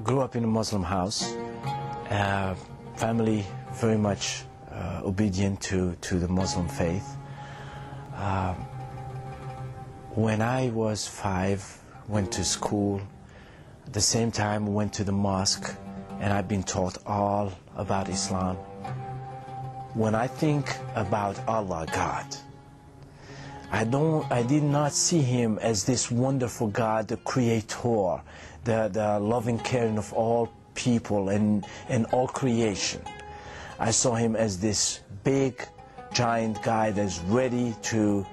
Grew up in a Muslim house, family very much obedient to the Muslim faith. When I was 5, went to school. At the same time, went to the mosque, and I've been taught all about Islam. When I think about Allah, God, I did not see Him as this wonderful God, the Creator, the loving caring of all people and all creation. I saw Him as this big, giant guy that's ready to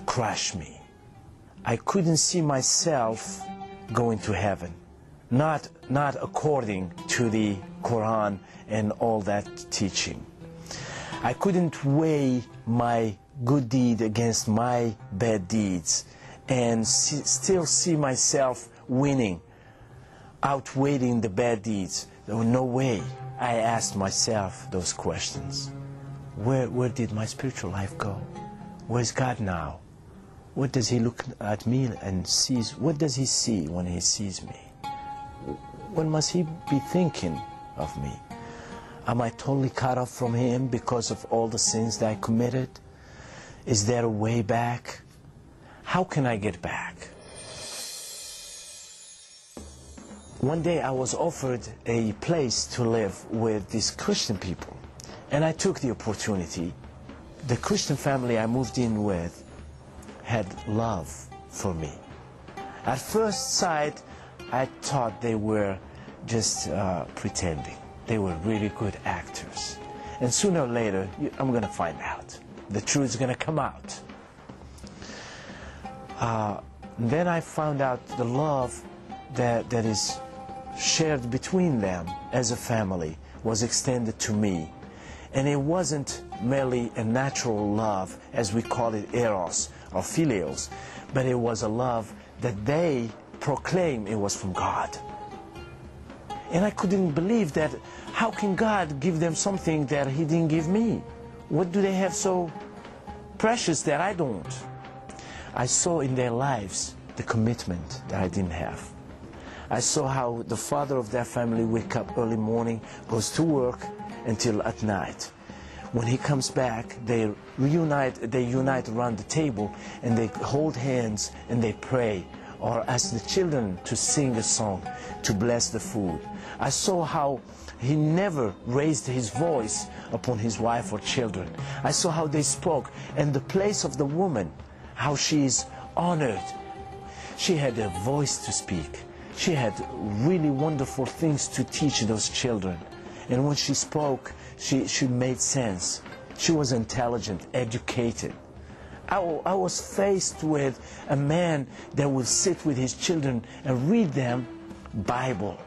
crush me. I couldn't see myself going to heaven, not according to the Quran and all that teaching. I couldn't weigh my good deed against my bad deeds and still see myself winning, outweighing the bad deeds. There was no way. I asked myself those questions. Where did my spiritual life go? Where's God now? What does He look at me and sees? What does He see when He sees me? What must He be thinking of me? Am I totally cut off from Him because of all the sins that I committed? Is there a way back? How can I get back? One day I was offered a place to live with these Christian people, and I took the opportunity. The Christian family I moved in with had love for me. At first sight, I thought they were just pretending. They were really good actors. And sooner or later, I'm going to find out. The truth is going to come out. Then I found out the love that is shared between them as a family was extended to me. And it wasn't merely a natural love, as we call it eros or philios, but it was a love that they proclaim it was from God. And I couldn't believe that. How can God give them something that He didn't give me? What do they have so precious that I don't? I saw in their lives the commitment that I didn't have. I saw how the father of their family wakes up early morning, goes to work until at night. When he comes back, they unite around the table and they hold hands and they pray, or ask the children to sing a song to bless the food. I saw how he never raised his voice upon his wife or children. I saw how they spoke, and the place of the woman, how she is honored. She had a voice to speak. She had really wonderful things to teach those children. And when she spoke, she made sense. She was intelligent, educated. I was faced with a man that would sit with his children and read them Bible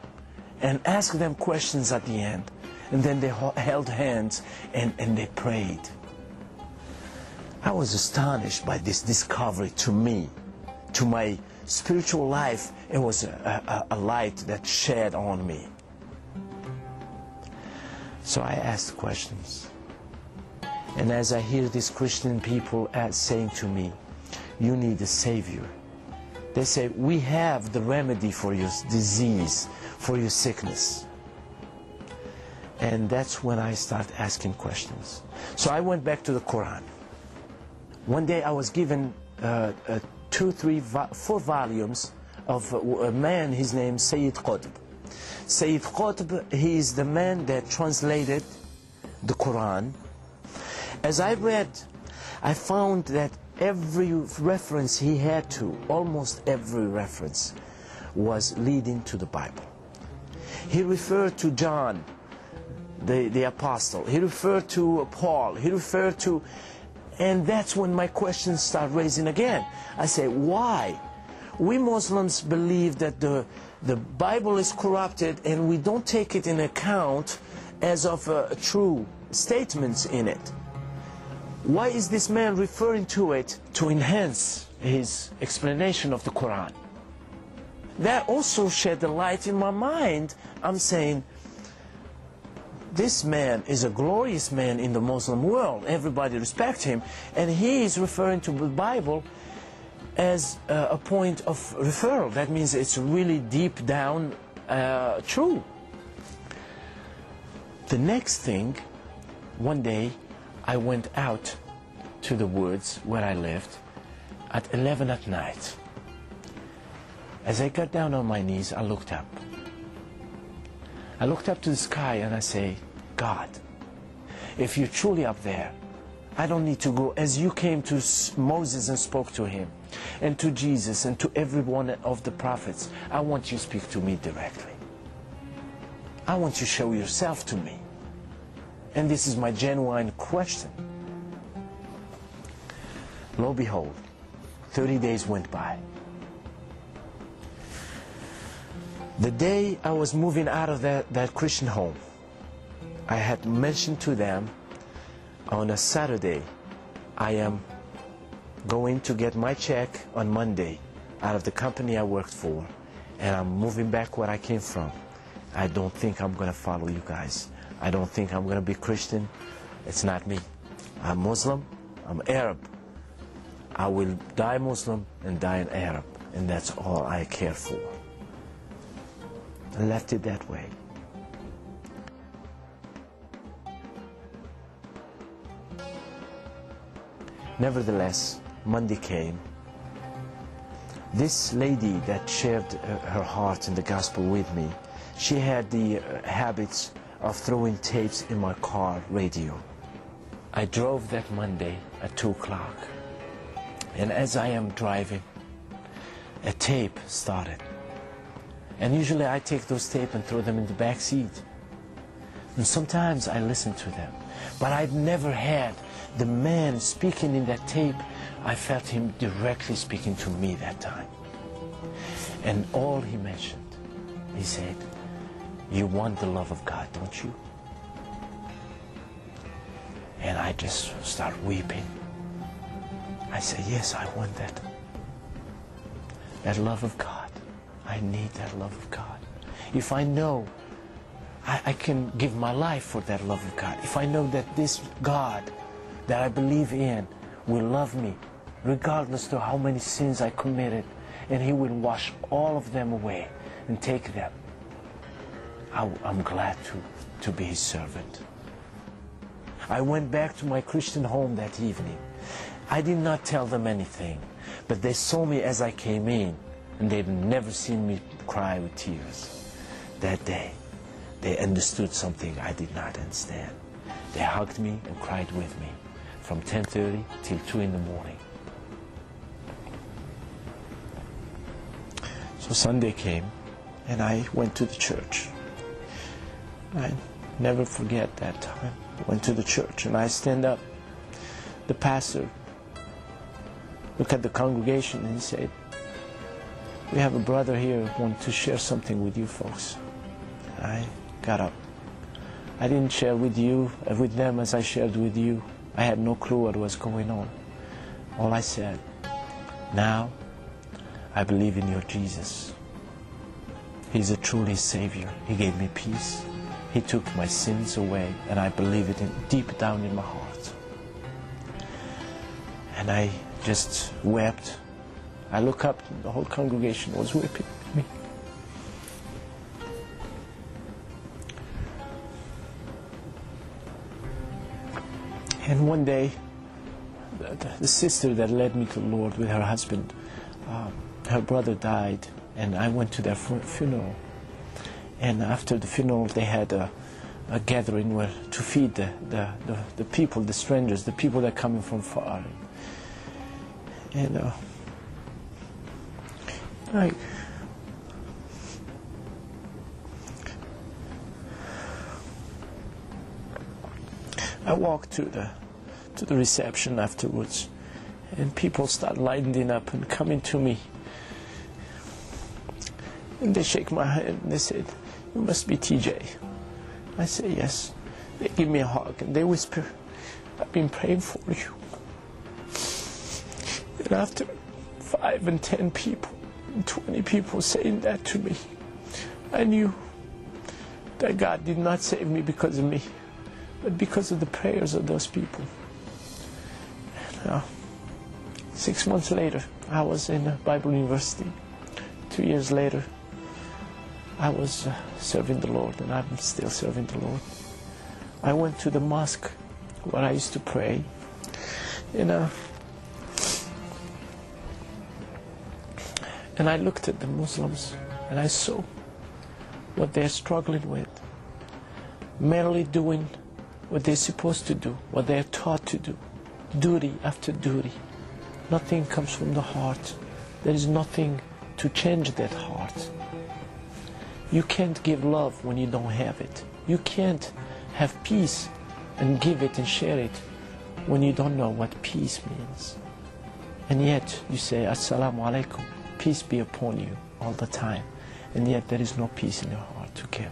and ask them questions at the end. And then they held hands and they prayed. I was astonished by this discovery to me, to my spiritual life. It was a light that shed on me. So I asked questions. And as I hear these Christian people saying to me, you need a Savior. They say, we have the remedy for your disease, for your sickness. And that's when I start asking questions. So I went back to the Quran. One day I was given 4 volumes of a man, his name Sayyid Qutb. Sayyid Qutb, he is the man that translated the Quran. As I read, I found that every reference he had to, almost every reference, was leading to the Bible. He referred to John, the apostle. He referred to Paul. He referred to... And that's when my questions start raising again. I say, why? We Muslims believe that the Bible is corrupted and we don't take it in account as of true statements in it. Why is this man referring to it to enhance his explanation of the Quran? That also shed the light in my mind. I'm saying, this man is a glorious man in the Muslim world. Everybody respects him. And he is referring to the Bible as a point of referral. That means it's really deep down true. The next thing, one day I went out to the woods where I lived at 11 at night. As I got down on my knees, I looked up. I looked up to the sky and I say, God, if you're truly up there, I don't need to go. As you came to Moses and spoke to him, and to Jesus and to every one of the prophets, I want you to speak to me directly. I want you to show yourself to me. And this is my genuine question. Lo and behold, 30 days went by. The day I was moving out of that Christian home, I had mentioned to them on a Saturday, I am going to get my check on Monday out of the company I worked for, and I'm moving back where I came from. I don't think I'm going to follow you guys. I don't think I'm going to be Christian. It's not me. I'm Muslim. I'm Arab. I will die Muslim and die an Arab, and that's all I care for. I left it that way. Nevertheless, Monday came. This lady that shared her heart in the gospel with me, she had the habits of throwing tapes in my car radio. I drove that Monday at 2 o'clock, and as I am driving, a tape started. And usually I take those tapes and throw them in the back seat. And sometimes I listen to them. But I've never had the man speaking in that tape. I felt him directly speaking to me that time. And all he mentioned, he said, you want the love of God, don't you? And I just start weeping. I said, yes, I want that. That love of God. I need that love of God. If I know I can give my life for that love of God, if I know that this God that I believe in will love me regardless of how many sins I committed, and He will wash all of them away and take them, I'm glad to be His servant. I went back to my Christian home that evening. I did not tell them anything, but they saw me as I came in, and they've never seen me cry with tears. That day, they understood something I did not understand. They hugged me and cried with me from 10:30 till 2 in the morning. So Sunday came, and I went to the church. I never forget that time. I went to the church, and I stand up. The pastor looked at the congregation, and he said, we have a brother here who wants to share something with you folks. I got up. I didn't share with them as I shared with you. I had no clue what was going on. All I said, now I believe in your Jesus. He's a truly Savior. He gave me peace. He took my sins away, and I believe it deep down in my heart. And I just wept. I look up, the whole congregation was weeping with me. And one day, the sister that led me to the Lord with her husband, her brother died, and I went to their funeral. And after the funeral, they had a gathering where to feed the people, the strangers, the people that are coming from far. And I walked to the reception afterwards, and people start lining up and coming to me. And they shake my hand and they said, you must be TJ. I say, yes. They give me a hug and they whisper, I've been praying for you. And after 5 and 10 people, 20 people saying that to me, I knew that God did not save me because of me, but because of the prayers of those people. And, 6 months later, I was in a Bible university. 2 years later, I was serving the Lord, and I'm still serving the Lord. I went to the mosque where I used to pray, and I looked at the Muslims, and I saw what they're struggling with, merely doing what they're supposed to do, what they're taught to do, duty after duty. Nothing comes from the heart. There is nothing to change that heart. You can't give love when you don't have it. You can't have peace and give it and share it when you don't know what peace means. And yet you say, Assalamu alaikum, peace be upon you all the time. And yet there is no peace in your heart to give.